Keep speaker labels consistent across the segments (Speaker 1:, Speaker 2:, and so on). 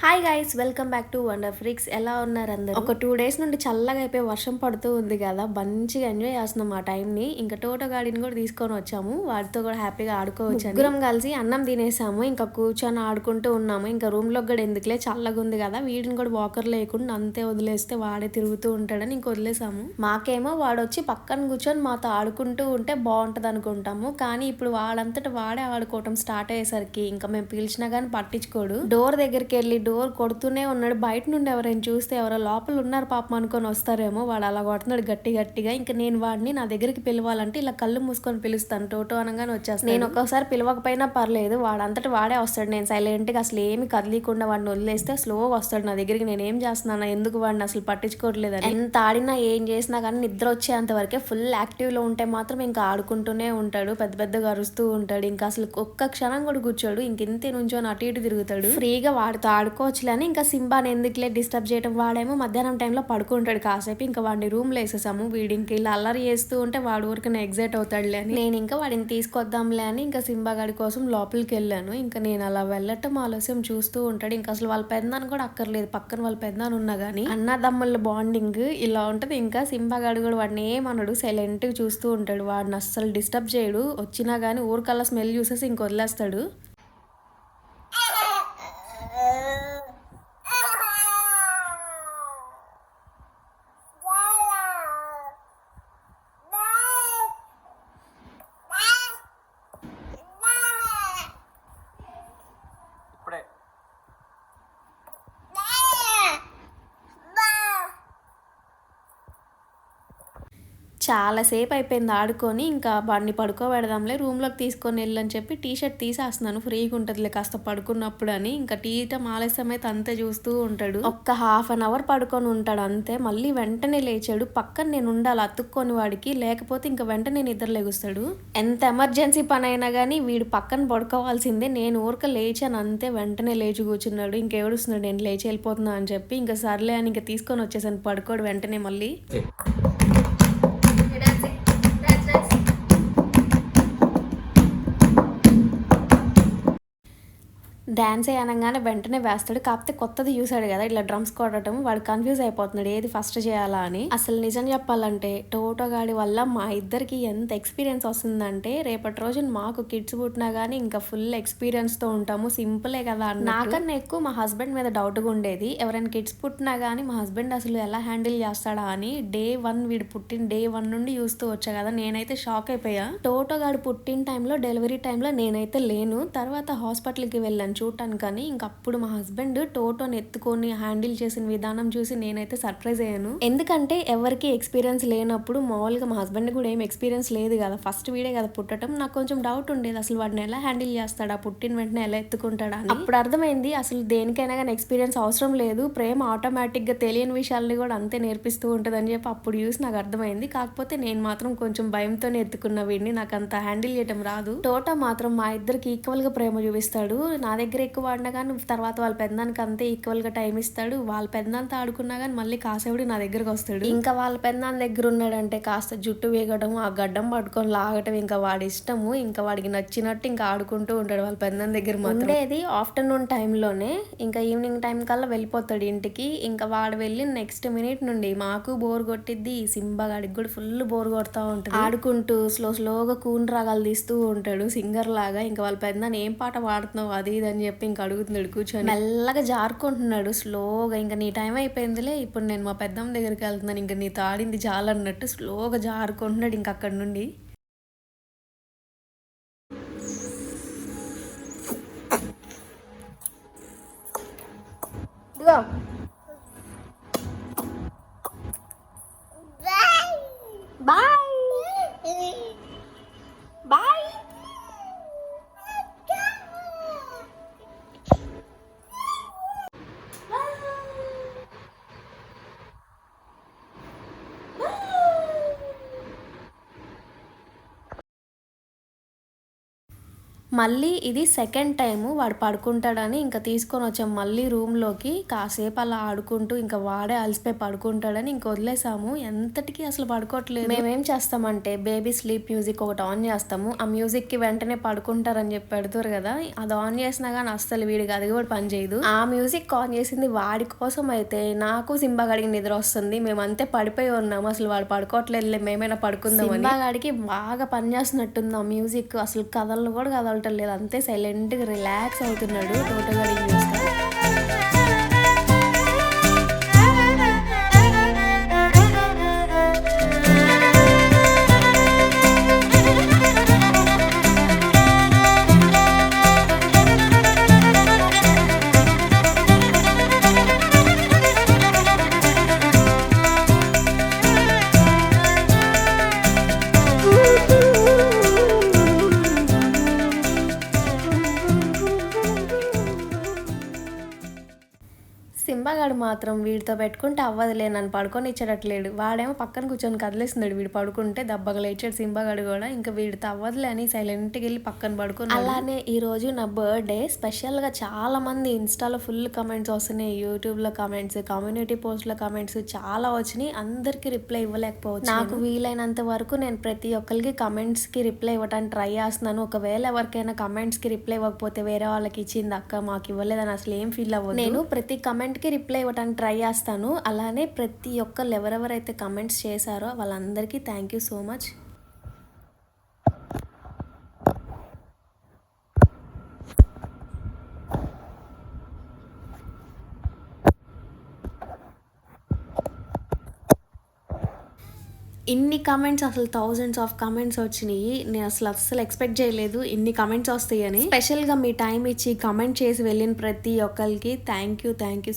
Speaker 1: Hi guys, welcome back to wonder ఫ్రిక్స్. ఎలా ఉన్నారు అందరూ? ఒక 2 డేస్ నుండి చల్లగా అయిపోయి వర్షం పడుతూ ఉంది కదా, మంచిగా ఎంజాయ్ చేస్తున్నాం ఆ టైంని. ఇంకా టోటో గాడిని కూడా తీసుకొని వచ్చాము, వాటితో కూడా హ్యాపీగా ఆడుకోవచ్చు. ముగ్గురం కలిసి అన్నం తినేసాము, ఇంకా కూర్చొని ఆడుకుంటూ ఉన్నాము. ఇంకా రూమ్ లో కూడా ఎందుకులే, చల్లగా ఉంది కదా, వీడిని కూడా వాకర్ లేకుండా అంతే వదిలేస్తే వాడే తిరుగుతూ ఉంటాడని ఇంక వదిలేసాము. మాకేమో వాడు వచ్చి పక్కన కూర్చొని మాతో ఆడుకుంటూ ఉంటే బాగుంటది అనుకుంటాము, కానీ ఇప్పుడు వాడంతట వాడే ఆడుకోవటం స్టార్ట్ అయ్యేసరికి ఇంకా మేము పిలిచినా కానీ పట్టించుకోడు. డోర్ దగ్గరికి వెళ్ళి డోర్ కొడుతూనే ఉన్నాడు. బయట నుండి ఎవరైనా చూస్తే ఎవరో లోపల ఉన్నారు పాపం అనుకొని వస్తారేమో, వాడు అలా కొడుతున్నాడు గట్టి గట్టిగా. ఇంకా నేను వాడిని నా దగ్గరికి పిలవాలంటే ఇలా కళ్ళు మూసుకొని పిలుస్తాను, టోటో అనగానే వచ్చేస్తాను. నేను ఒక్కోసారి పిలవకపోయినా పర్లేదు, వాడంతటి వాడే వస్తాడు. నేను సైలెంట్ గా అసలు ఏమి కదిలీకుండా వాడిని వదిలేస్తే స్లోగా వస్తాడు నా దగ్గరికి. నేను ఏం చేస్తున్నాను, ఎందుకు వాడిని అసలు పట్టించుకోవట్లేదు. ఎంత ఆడినా ఏం చేసినా కానీ నిద్ర వచ్చేంత వరకే ఫుల్ యాక్టివ్ లో ఉంటే మాత్రం ఇంకా ఆడుకుంటూనే ఉంటాడు, పెద్ద పెద్దగా అరుస్తూ ఉంటాడు. ఇంకా అసలు ఒక్క క్షణం కూడా కూర్చోడు, ఇంకెంతే నుంచో అటు ఇటు తిరుగుతాడు. ఫ్రీగా వాడితో ఆడుకోవచ్చులే అని ఇంకా సింబాని ఎందుకులే డిస్టర్బ్ చేయడం. వాడేమో మధ్యాహ్నం టైంలో పడుకుంటాడు కాసేపు, ఇంకా వాడిని రూమ్ లో వేసేసాము. వీడింకి ఇలా అల్లరి చేస్తూ ఉంటే వాడు ఊరికనే ఎగ్జైట్ అవుతాడులే అని నేను ఇంకా వాడిని తీసుకొద్దాంలే అని ఇంకా సింబా గడి కోసం లోపలికి వెళ్ళాను. ఇంకా నేను అలా వెళ్ళటం ఆలస్యం చూస్తూ ఉంటాడు. ఇంకా అసలు వాళ్ళ పెద్దనాన్న కూడా అక్కర్లేదు, పక్కన వాళ్ళ పెద్దనాన్న ఉన్నా కానీ అన్నదమ్ముల బాండింగ్ ఇలా ఉంటది. ఇంకా సింబా గడి కూడా వాడిని ఏమన్నాడు, సైలెంట్ గా చూస్తూ ఉంటాడు. వాడిని అస్సలు డిస్టర్బ్ చేయడు, వచ్చినా కానీ ఊరికల్లా స్మెల్ చూసేసి ఇంక వదిలేస్తాడు. చాలాసేపు అయిపోయింది ఆడుకొని, ఇంకా వాడిని పడుకోబెడదాంలే రూమ్లోకి తీసుకొని వెళ్ళని చెప్పి టీ షర్ట్ తీసేస్తున్నాను, ఫ్రీగా ఉంటుందిలే కాస్త పడుకున్నప్పుడు అని. ఇంకా టీటం ఆలస్యం అయితే అంతే చూస్తూ ఉంటాడు. ఒక్క హాఫ్ అన్ అవర్ పడుకొని ఉంటాడు అంతే, మళ్ళీ వెంటనే లేచాడు. పక్కన నేను ఉండాలి అతుక్కొని వాడికి, లేకపోతే ఇంకా వెంటనే నిద్ర లేగుస్తాడు. ఎంత ఎమర్జెన్సీ పని అయినా కానీ వీడు పక్కన పడుకోవాల్సిందే. నేను ఊరిక లేచాను అంతే, వెంటనే లేచి కూర్చున్నాడు. ఇంకేడుస్తున్నాడు నేను లేచి వెళ్ళిపోతున్నా అని చెప్పి. ఇంకా సర్లే అని ఇంకా తీసుకొని వచ్చేసాను, పడుకోడు వెంటనే మళ్ళీ. డాన్స్ అనగానే వెంటనే వేస్తాడు, కాకపోతే కొత్తది చూసాడు కదా ఇట్లా డ్రమ్స్ కొట్టడం, వాడు కన్ఫ్యూజ్ అయిపోతున్నాడు ఏది ఫస్ట్ చేయాలా అని. అసలు నిజం చెప్పాలంటే టోటో గాడి వల్ల మా ఇద్దరికి ఎంత ఎక్స్పీరియన్స్ వస్తుందంటే, రేపటి రోజు మాకు కిడ్స్ పుట్టినా గానీ ఇంకా ఫుల్ ఎక్స్పీరియన్స్ తో ఉంటాము. సింపులే కదా అన్న, నాకన్నా ఎక్కువ మా హస్బెండ్ మీద డౌట్గా ఉండేది. ఎవరైనా కిడ్స్ పుట్టినా గానీ మా హస్బెండ్ అసలు ఎలా హ్యాండిల్ చేస్తాడా అని. డే 1 వీడు పుట్టిన డే 1 నుండి చూస్తూ వచ్చా కదా, నేనైతే షాక్ అయిపోయా. టోటో గాడు పుట్టిన టైంలో, డెలివరీ టైంలో నేనైతే లేను, తర్వాత హాస్పిటల్కి వెళ్ళాను చూడటానికి. కానీ ఇంకప్పుడు మా హస్బెండ్ టోటోని ఎత్తుకొని హ్యాండిల్ చేసిన విధానం చూసి నేనైతే సర్ప్రైజ్ అయ్యాను. ఎందుకంటే ఎవరికి ఎక్స్పీరియన్స్ లేనప్పుడు, మామూలుగా మా హస్బెండ్ కూడా ఏం ఎక్స్పీరియన్స్ లేదు కదా, ఫస్ట్ వీడే కదా పుట్టడం, నాకు కొంచెం డౌట్ ఉండేది అసలు వాడిని ఎలా హ్యాండిల్ చేస్తాడా, పుట్టిన వెంటనే ఎలా ఎత్తుకుంటాడా అని. అప్పుడు అర్థమైంది అసలు దేనికైనా కానీ ఎక్స్పీరియన్స్ అవసరం లేదు, ప్రేమ ఆటోమేటిక్ గా తెలియని విషయాల్ని కూడా అంతే నేర్పిస్తూ ఉంటుంది అని చెప్పి అప్పుడు చూసి నాకు అర్థమైంది. కాకపోతే నేను మాత్రం కొంచెం భయంతోనే ఎత్తుకున్న వీడిని, నాకు అంత హ్యాండిల్ చేయడం రాదు. టోటో మాత్రం మా ఇద్దరికి ఈక్వల్ గా ప్రేమ చూపిస్తాడు. నా దగ్గర ఎక్కువ ఆడినా కానీ తర్వాత వాళ్ళ పెద్దనానికి అంతే ఈక్వల్ గా టైం ఇస్తాడు. వాళ్ళ పెద్దనాంతా ఆడుకున్నా కానీ మళ్ళీ కాసేపుడు నా దగ్గరకు వస్తాడు. ఇంకా వాళ్ళ పెద్దనాన్న దగ్గర ఉన్నాడంటే కాస్త జుట్టు వేగడం, ఆ గడ్డం పట్టుకొని లాగటం ఇంకా వాడి ఇష్టము. ఇంకా వాడికి నచ్చినట్టు ఇంకా ఆడుకుంటూ ఉంటాడు వాళ్ళ పెద్దనాన్న దగ్గర. ఉండేది ఆఫ్టర్నూన్ టైంలోనే, ఇంకా ఈవినింగ్ టైం కల్లా వెళ్ళిపోతాడు ఇంటికి. ఇంకా వాడు వెళ్ళి నెక్స్ట్ మినిట్ నుండి మాకు బోర్ కొట్టిద్ది, సింబా గాడికి కూడా ఫుల్ బోర్ కొడతా ఉంటుంది. ఆడుకుంటూ స్లోగా కూన్ రాగాలు తీస్తూ ఉంటాడు సింగర్ లాగా. ఇంకా వాళ్ళ పెద్దనాన్న ఏం పాట పాడుతున్నావు అది ఇది అని చెప్పి ఇంకా అడుగుతున్నాడు కూర్చొని. మెల్లగా జారుకుంటున్నాడు స్లోగా. ఇంకా నీ టైం అయిపోయిందిలే, ఇప్పుడు నేను మా పెద్దమ్మ దగ్గరికి వెళ్తున్నాను, ఇంకా నీతో ఆడింది చాలా అన్నట్టు స్లోగా జారుకుంటున్నాడు ఇంక అక్కడ నుండి. Bye bye. మళ్ళీ ఇది సెకండ్ టైము వాడు పడుకుంటాడని ఇంకా తీసుకొని వచ్చాం మళ్ళీ రూమ్‌లోకి. కాసేపు అలా ఆడుకుంటూ ఇంకా వాడే అలసిపోయి పడుకుంటాడని ఇంక వదిలేసాము. ఎంతటికి అసలు పడుకోవట్లేదు. మేమేం చేస్తామంటే బేబీ స్లీప్ మ్యూజిక్ ఒకటి ఆన్ చేస్తాము. ఆ మ్యూజిక్‌కి వెంటనే పడుకుంటారని చెప్పి పెడతారు కదా! అది ఆన్ చేసినా గానీ అస్సలు వీడికి అది కూడా పని చేయదు. ఆ మ్యూజిక్ ఆన్ చేసింది వాడి కోసం అయితే నాకు సింబా గాడికి నిద్ర వస్తుంది. మేమంతే పడిపోయి ఉన్నాము. అసలు వాడు పడుకోవట్లేదులే మేమైనా పడుకుందామని. సింబా గాడికి బాగా పని చేస్తున్నట్టుంది ఆ మ్యూజిక్. అసలు కదలను కూడా కదలటం లేదు. అంతే సైలెంట్‌గా రిలాక్స్ అవుతున్నాడు టోటో గాడిని చూస్తా. సింబాగాడు మాత్రం వీడితో పెట్టుకుంటే అవ్వదులే నన్ను పడుకోనిచ్చేటట్లేడు. వాడేమో పక్కన కూర్చొని కదిలేస్తున్నాడు వీడు పడుకుంటే దెబ్బగా లేచాడు సింబాగాడు కూడా. ఇంకా వీడితో అవ్వదులే అని సైలెంట్‌గా వెళ్ళి పక్కన పడుకున్నాడు. అలానే ఈరోజు నా బర్త్‌డే స్పెషల్‌గా చాలామంది ఇన్‌స్టాలో ఫుల్ కమెంట్స్ వస్తున్నాయి. యూట్యూబ్‌లో కమెంట్స్, కమ్యూనిటీ పోస్ట్‌లో కమెంట్స్ చాలా వచ్చినాయి. అందరికీ రిప్లై ఇవ్వలేకపోవచ్చు. నాకు వీలైనంత వరకు నేను ప్రతి ఒక్కరికి కమెంట్స్‌కి రిప్లై ఇవ్వడానికి ట్రై చేస్తున్నాను. ఒకవేళ ఎవరికైనా కమెంట్స్‌కి రిప్లై ఇవ్వకపోతే వేరే వాళ్ళకి ఇచ్చింది అక్క మాకు ఇవ్వలేదని అసలు ఏం ఫీల్ అవ్వదు. నేను ప్రతి కమెంట్‌కి రిప్లై ఇవ్వడానికి ట్రై చేస్తాను. అలానే ప్రతి ఒక్కళ్ళు ఎవరెవరైతే కమెంట్స్ చేశారో వాళ్ళందరికీ థ్యాంక్ యూ సో మచ్. ఇన్ని కమెంట్స్ అసలు థౌజండ్స్ ఆఫ్ కమెంట్స్ వచ్చినాయి. నేను అస్సలు ఎక్స్పెక్ట్ చేయలేదు ఇన్ని కమెంట్స్ వస్తాయని. స్పెషల్గా మీ టైం ఇచ్చి కమెంట్ చేసి వెళ్ళిన ప్రతి ఒక్కరికి థ్యాంక్ యూ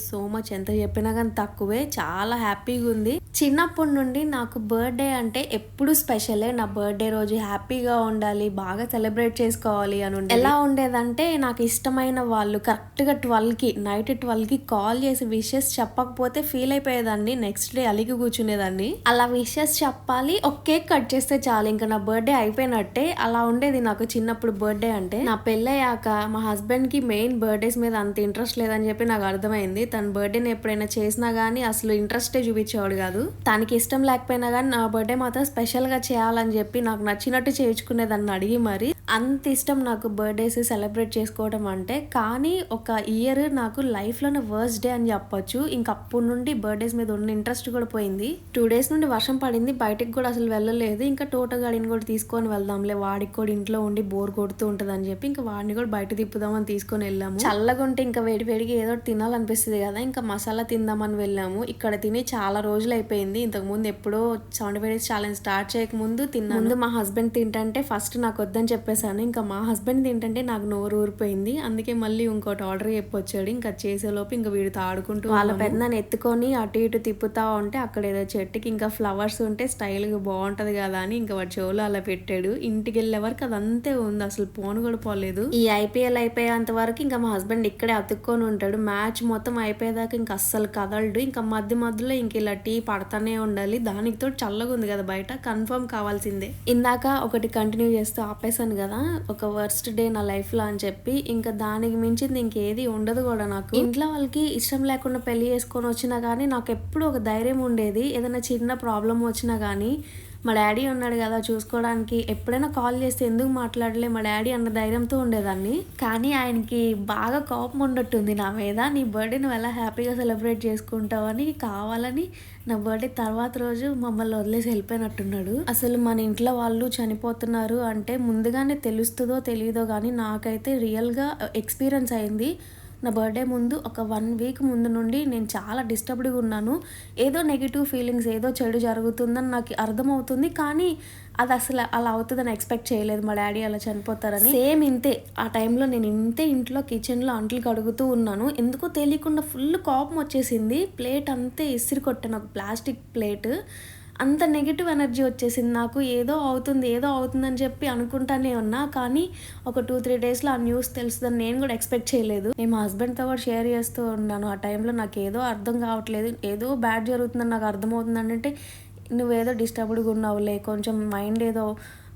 Speaker 1: సో మచ్. ఎంత చెప్పినా కానీ తక్కువే. చాలా హ్యాపీగా ఉంది. చిన్నప్పటి నుండి నాకు బర్త్డే అంటే ఎప్పుడు స్పెషలే. నా బర్త్డే రోజు హ్యాపీగా ఉండాలి, బాగా సెలబ్రేట్ చేసుకోవాలి అని ఉండేది. ఎలా ఉండేదంటే నాకు ఇష్టమైన వాళ్ళు కరెక్ట్గా 12కి నైట్ 12కి కాల్ చేసి విషెస్ చెప్పకపోతే ఫీల్ అయిపోయేదాన్ని. నెక్స్ట్ డే అలిగి కూర్చునేదాన్ని. అలా విషెస్ చెప్పాలి, ఒక కేక్ కట్ చేస్తే చాలు ఇంకా నా బర్త్డే అయిపోయినట్టే. అలా ఉండేది నాకు చిన్నప్పుడు బర్త్డే అంటే. నా పెళ్ళయ్యాక మా హస్బెండ్ కి మెయిన్ బర్త్డేస్ మీద అంత ఇంట్రెస్ట్ లేదని చెప్పి నాకు అర్థమైంది. తన బర్త్డేని ఎప్పుడైనా చేసినా గానీ అసలు ఇంట్రెస్టే చూపించేవాడు కాదు. తనకి ఇష్టం లేకపోయినా కానీ నా బర్త్డే మాత్రం స్పెషల్ గా చేయాలని చెప్పి నాకు నచ్చినట్టు చేయించుకునేదాన్ని అడిగి మరి. అంత ఇష్టం నాకు బర్త్డేస్ సెలబ్రేట్ చేసుకోవడం అంటే. కానీ ఒక ఇయర్ నాకు లైఫ్ లోనే వర్స్ట్ డే అని చెప్పొచ్చు. ఇంక అప్పటి నుండి బర్త్డేస్ మీద ఉన్న ఇంట్రెస్ట్ కూడా పోయింది. 2 days నుండి వర్షం పడింది, బయటకు కూడా అసలు వెళ్ళలేదు. ఇంకా టోటో గాడిని కూడా తీసుకొని వెళ్దాంలే, వాడికి కూడా ఇంట్లో ఉండి బోర్ కొడుతూ ఉంటుంది అని చెప్పి ఇంకా వాడిని కూడా బయట తిప్పుదామని తీసుకొని వెళ్ళాము. చల్లగా ఉంటే ఇంకా వేడివేడిగా ఏదో తినాలనిపిస్తుంది కదా, ఇంకా మసాలా తిందామని వెళ్ళాము. ఇక్కడ తిని చాలా రోజులు అయిపోయింది. ఇంతకు ముందు ఎప్పుడో 75 days ఛాలెంజ్ స్టార్ట్ చేయక ముందు తిన్నాను. ముందు మా హస్బెండ్ తింటంటే ఫస్ట్ నాకు వద్దని చెప్పేసాను. ఇంకా మా హస్బెండ్ తింటంటే నాకు నోరు ఊరిపోయింది. అందుకే మళ్ళీ ఇంకోటి ఆర్డర్ చెప్పొచ్చాడు. ఇంకా చేసేలోపు ఇంకా వీడితో ఆడుకుంటూ వాళ్ళ పెద్దనాన్ని ఎత్తుకొని అటు ఇటు తిప్పుతా ఉంటే అక్కడ ఏదో చెట్టుకి ఇంకా ఫ్లవర్స్ ఉంటే స్టైల్గా బాగుంటది కదా అని ఇంకా వాడి చెవులు అలా పెట్టాడు. ఇంటికి వెళ్ళే వరకు అదంతే ఉంది, అసలు పోను కూడా పోలేదు. ఈ ఐపీఎల్ అయిపోయేంత వరకు ఇంకా మా హస్బెండ్ ఇక్కడే అతుక్కొని ఉంటాడు. మ్యాచ్ మొత్తం అయిపోయేదాకా ఇంకా అస్సలు కదలడు. ఇంకా మధ్యలో ఇంక ఇలా టీ పడతానే ఉండాలి. దానితో చల్లగా ఉంది కదా బయట, కన్ఫర్మ్ కావాల్సిందే. ఇందాక ఒకటి కంటిన్యూ చేస్తూ ఆపేసాను కదా, ఒక వర్స్ట్ డే నా లైఫ్ లో అని చెప్పి. ఇంకా దానికి మించింది ఇంకేది ఉండదు కూడా నాకు. ఇంట్లో వాళ్ళకి ఇష్టం లేకుండా పెళ్లి చేసుకొని వచ్చినా కానీ నాకు ఎప్పుడు ఒక ధైర్యం ఉండేది. ఏదైనా చిన్న ప్రాబ్లం వచ్చినా కానీ మా డాడీ ఉన్నాడు కదా చూసుకోవడానికి, ఎప్పుడైనా కాల్ చేస్తే ఎందుకు మాట్లాడలే మా డాడీ అన్న ధైర్యంతో ఉండేదాన్ని. కానీ ఆయనకి బాగా కోపం ఉన్నట్టుంది నా మీద. నీ బర్త్డే నువ్వు ఎలా హ్యాపీగా సెలబ్రేట్ చేసుకుంటావని కావాలని నా బర్త్డే తర్వాత రోజు మమ్మల్ని వదిలేసి వెళ్ళిపోయినట్టున్నాడు. అసలు మన ఇంట్లో వాళ్ళు చనిపోతున్నారు అంటే ముందుగానే తెలుస్తుందో తెలియదో కానీ నాకైతే రియల్గా ఎక్స్పీరియన్స్ అయింది. నా బర్త్డే ముందు ఒక 1 week ముందు నుండి నేను చాలా డిస్టర్బ్డ్గా ఉన్నాను. ఏదో నెగిటివ్ ఫీలింగ్స్, ఏదో చెడు జరుగుతుందని నాకు అర్థమవుతుంది. కానీ అది అసలు అలా అవుతుందని ఎక్స్పెక్ట్ చేయలేదు మా డాడీ అలా చనిపోతారని. సేమ్ ఇంతే, ఆ టైంలో నేను ఇంతే ఇంట్లో కిచెన్లో అంట్లు కడుగుతూ ఉన్నాను. ఎందుకో తెలియకుండా ఫుల్ కోపం వచ్చేసింది. ప్లేట్ అంతే ఇసిరి కొట్టాను, ఒక ప్లాస్టిక్ ప్లేట్. అంత నెగిటివ్ ఎనర్జీ వచ్చేసింది నాకు. ఏదో అవుతుందని చెప్పి అనుకుంటానే ఉన్నా. కానీ ఒక 2-3 daysలో ఆ న్యూస్ తెలుస్తుందని నేను కూడా ఎక్స్పెక్ట్ చేయలేదు. నేను మా హస్బెండ్తో కూడా షేర్ చేస్తూ ఉన్నాను. ఆ టైంలో నాకు ఏదో అర్థం కావట్లేదు, ఏదో బ్యాడ్ జరుగుతుందని నాకు అర్థమవుతుంది అంటే నువ్వేదో డిస్టర్బ్డ్గా ఉన్నావులే, కొంచెం మైండ్ ఏదో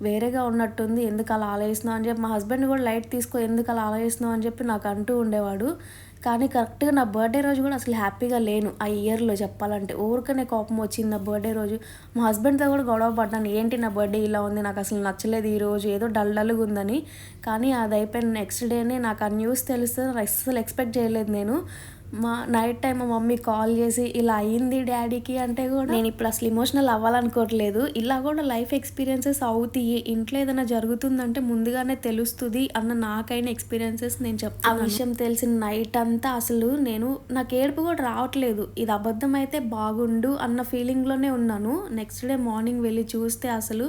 Speaker 1: వేరేగా ఉన్నట్టుంది, ఎందుకు అలా ఆలోచిస్తున్నావు అని చెప్పి మా హస్బెండ్ కూడా లైట్ తీసుకో, ఎందుకు అలా ఆలోచిస్తున్నావు అని చెప్పి నాకు అంటూ ఉండేవాడు. కానీ కరెక్ట్గా నా బర్త్డే రోజు కూడా అసలు హ్యాపీగా లేను ఆ ఇయర్లో చెప్పాలంటే. ఊరికనే కోపం వచ్చింది నా బర్త్డే రోజు. మా హస్బెండ్తో కూడా గొడవ పడ్డాను, ఏంటి నా బర్త్డే ఇలా ఉంది, నాకు అసలు నచ్చలేదు ఈరోజు, ఏదో డల్గా ఉందని. కానీ అది అయిపోయిన నెక్స్ట్ డేనే నాకు ఆ న్యూస్ తెలుస్తుంది, అస్సలు ఎక్స్పెక్ట్ చేయలేదు నేను. నైట్ టైం మా మమ్మీ కాల్ చేసి ఇలా అయ్యింది డాడీకి అంటే కూడా నేను ఇప్పుడు అసలు ఎమోషనల్ అవ్వాలనుకోవట్లేదు. ఇలా కూడా లైఫ్ ఎక్స్పీరియన్సెస్ అవుతాయి, ఇంట్లో ఏదైనా జరుగుతుందంటే ముందుగానే తెలుస్తుంది అన్న నాకైన ఎక్స్పీరియన్సెస్ నేను చెప్తాను. ఆ విషయం తెలిసిన నైట్ అంతా అసలు నాకు ఏడుపు కూడా రావట్లేదు, ఇది అబద్ధం అయితే బాగుండు అన్న ఫీలింగ్లోనే ఉన్నాను. నెక్స్ట్ డే మార్నింగ్ వెళ్ళి చూస్తే అసలు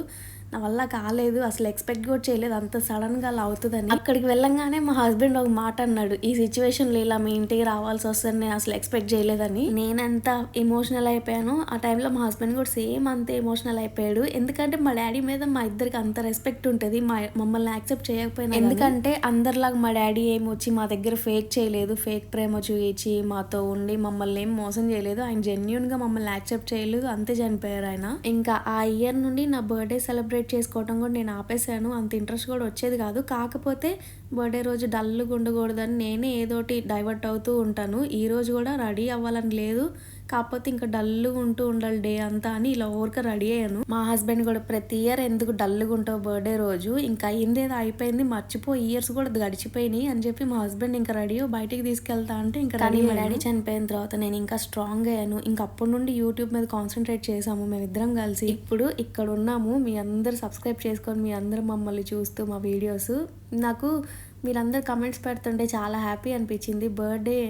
Speaker 1: నా వల్ల కాలేదు, అసలు ఎక్స్పెక్ట్ కూడా చేయలేదు అంత సడన్గా అలా అవుతుందని. అక్కడికి వెళ్ళంగానే మా హస్బెండ్ ఒక మాట అన్నాడు, ఈ సిచ్యువేషన్లో ఇలా మీ ఇంటికి రావాల్సి వస్తుంది నేను అసలు ఎక్స్పెక్ట్ చేయలేదని. నేనంత ఎమోషనల్ అయిపోయాను ఆ టైంలో, మా హస్బెండ్ కూడా సేమ్ అంతే ఎమోషనల్ అయిపోయాడు. ఎందుకంటే మా డాడీ మీద మా ఇద్దరికి అంత రెస్పెక్ట్ ఉంటుంది, మమ్మల్ని యాక్సెప్ట్ చేయకపోయినా. ఎందుకంటే అందరిలాగా మా డాడీ ఏమి వచ్చి మా దగ్గర ఫేక్ చేయలేదు, ఫేక్ ప్రేమ చూపించి మాతో ఉండి మమ్మల్ని ఏం మోసం చేయలేదు. ఆయన జెన్యున్గా మమ్మల్ని యాక్సెప్ట్ చేయలేదు, అంతే చనిపోయారు ఆయన. ఇంకా ఆ ఇయర్ నుండి నా బర్త్డే సెలబ్రేట్ చేసుకోవటం కూడా నేను ఆపేసాను, అంత ఇంట్రెస్ట్ కూడా వచ్చేది కాదు. కాకపోతే బర్త్డే రోజు డల్గా ఉండకూడదని నేనే ఏదోటి డైవర్ట్ అవుతూ ఉంటాను. ఈ రోజు కూడా రెడీ అవ్వాలని లేదు, కాకపోతే ఇంకా డల్గా ఉంటూ ఉండాలి డే అంతా అని ఇలా ఊరిక రెడీ అయ్యాను. మా హస్బెండ్ కూడా ప్రతి ఇయర్ ఎందుకు డల్గా ఉంటావు బర్త్డే రోజు, ఇంకా అయిందేదో అయిపోయింది మర్చిపో, ఇయర్స్ కూడా గడిచిపోయినాయి అని చెప్పి మా హస్బెండ్ ఇంకా రెడీ బయటికి తీసుకెళ్తా అంటే ఇంకా రెడీ. మా డాడీ చనిపోయిన తర్వాత నేను ఇంకా స్ట్రాంగ్ అయ్యాను. ఇంకా అప్పటి నుండి యూట్యూబ్ మీద కాన్సన్ట్రేట్ చేసాము మేమిద్దరం కలిసి. ఇప్పుడు ఇక్కడ ఉన్నాము, మీ అందరు సబ్స్క్రైబ్ చేసుకొని మీ అందరూ మమ్మల్ని చూస్తూ మా వీడియోస్. నాకు మీరందరు కమెంట్స్ పెడుతుంటే చాలా హ్యాపీ అనిపించింది. బర్త్డే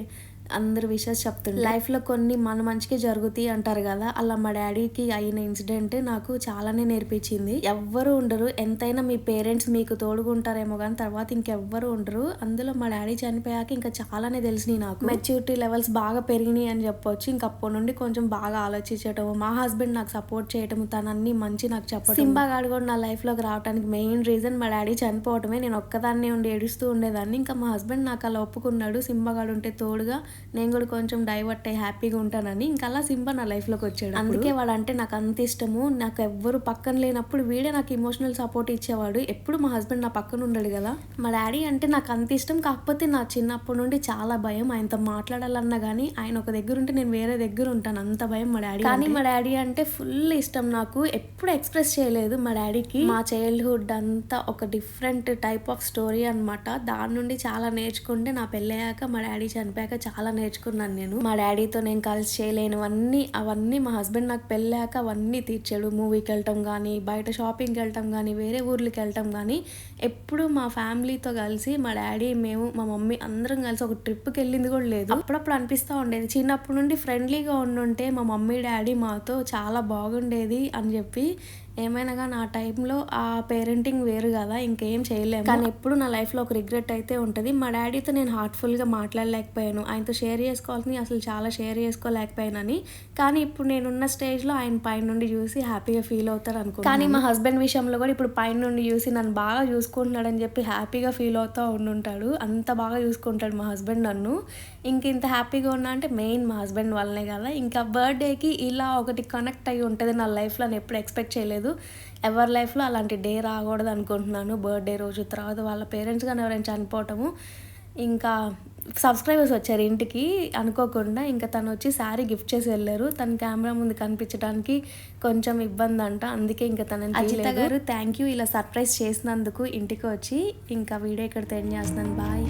Speaker 1: అందరు విషెస్ చెప్తుండే లైఫ్లో కొన్ని మన మంచిగా జరుగుతాయి అంటారు కదా, అలా మా డాడీకి అయిన ఇన్సిడెంట్ నాకు చాలానే నేర్పించింది. ఎవ్వరు ఉండరు, ఎంతైనా మీ పేరెంట్స్ మీకు తోడుగుంటారేమో కానీ తర్వాత ఇంకెవ్వరు ఉండరు. అందులో మా డాడీ చనిపోయాక ఇంకా చాలానే తెలిసినాయి నాకు. మెచ్యూరిటీ లెవెల్స్ బాగా పెరిగినాయి అని చెప్పొచ్చు. ఇంక అప్పటి నుండి కొంచెం బాగా ఆలోచించటం, మా హస్బెండ్ నాకు సపోర్ట్ చేయటం, తనన్నీ మంచి నాకు చెప్పడం. సింబా గాడు కూడా నా లైఫ్లోకి రావడానికి మెయిన్ రీజన్ మా డాడీ చనిపోవటమే. నేను ఒక్కదాన్నే ఉండి ఏడుస్తూ ఉండేదాన్ని. ఇంకా మా హస్బెండ్ నాకు అలా ఒప్పుకున్నాడు, సింబా గాడు ఉంటే తోడుగా నేను కూడా కొంచెం డైవర్ట్ అయ్యి హ్యాపీగా ఉంటానని. ఇంకా అలా సింబా నా లైఫ్లోకి వచ్చాడు. అందుకే వాడు అంటే నాకు అంత ఇష్టము. నాకు ఎవ్వరు పక్కన లేనప్పుడు వీడే నాకు ఇమోషనల్ సపోర్ట్ ఇచ్చేవాడు. ఎప్పుడు మా హస్బెండ్ నా పక్కన ఉండడు కదా. మా డాడీ అంటే నాకు అంత ఇష్టం, కాకపోతే నా చిన్నప్పటి నుండి చాలా భయం ఆయనతో మాట్లాడాలన్నా కానీ. ఆయన ఒక దగ్గర ఉంటే నేను వేరే దగ్గర ఉంటాను, అంత భయం మా డాడీ. కానీ మా డాడీ అంటే ఫుల్ ఇష్టం నాకు, ఎప్పుడు ఎక్స్ప్రెస్ చేయలేదు మా డాడీకి. మా చైల్డ్హుడ్ అంతా ఒక డిఫరెంట్ టైప్ ఆఫ్ స్టోరీ అనమాట. దాని నుండి చాలా నేర్చుకుంటే నా పెళ్ళయ్యాక మా డాడీ చనిపోయాక చాలా నేర్చుకున్నాను నేను. మా డాడీతో నేను కలిసి చేయలేనివన్నీ అవన్నీ మా హస్బెండ్ నాకు పెళ్ళాక అవన్నీ తీర్చాడు. మూవీకి వెళ్ళటం కానీ, బయట షాపింగ్కి వెళ్ళటం కానీ, వేరే ఊర్లకి వెళ్ళటం కానీ, ఎప్పుడు మా ఫ్యామిలీతో కలిసి మా డాడీ మేము మా మమ్మీ అందరం కలిసి ఒక ట్రిప్కి వెళ్ళింది కూడా లేదు. అప్పుడప్పుడు అనిపిస్తూ ఉండేది చిన్నప్పటి నుండి ఫ్రెండ్లీగా ఉండుంటే మా మమ్మీ డాడీ మాతో చాలా బాగుండేది అని చెప్పి. ఏమైనా కానీ ఆ టైంలో ఆ పేరెంటింగ్ వేరు కదా, ఇంకేం చేయలేము. కానీ ఎప్పుడు నా లైఫ్లో ఒక రిగ్రెట్ అయితే ఉంటుంది. మా డాడీతో నేను హార్ట్ఫుల్గా మాట్లాడలేకపోయాను, ఆయనతో షేర్ చేసుకోవాల్సింది అసలు చాలా షేర్ చేసుకోలేకపోయానని. కానీ ఇప్పుడు నేనున్న స్టేజ్లో ఆయన పైన నుండి చూసి హ్యాపీగా ఫీల్ అవుతారు అనుకో. కానీ మా హస్బెండ్ విషయంలో కూడా ఇప్పుడు పైన నుండి చూసి నన్ను బాగా చూసుకుంటున్నాడని చెప్పి హ్యాపీగా ఫీల్ అవుతూ ఉండుంటాడు. అంత బాగా చూసుకుంటాడు మా హస్బెండ్ నన్ను. ఇంత హ్యాపీగా ఉన్నా అంటే మెయిన్ మా హస్బెండ్ వల్లనే కదా. ఇంకా బర్త్డేకి ఇలా ఒకటి కనెక్ట్ అయ్యి ఉంటుంది నా లైఫ్లో, నేను ఎప్పుడు ఎక్స్పెక్ట్ చేయలేదు. ఎవరి లైఫ్లో అలాంటి డే రాకూడదు అనుకుంటున్నాను. బర్త్డే రోజు తర్వాత వాళ్ళ పేరెంట్స్ కానీ ఎవరైనా చనిపోవటము. ఇంకా సబ్స్క్రైబర్స్ వచ్చారు ఇంటికి అనుకోకుండా. ఇంకా తను వచ్చి శారీ గిఫ్ట్ చేసి వెళ్ళారు. తన కెమెరా ముందు కనిపించడానికి కొంచెం ఇబ్బంది అంట, అందుకే ఇంకా తనని అజిత గారు థ్యాంక్ యూ ఇలా సర్ప్రైజ్ చేసినందుకు ఇంటికి వచ్చి. ఇంకా వీడియో ఇక్కడ ఎండ్ చేస్తున్నాను. బాయ్.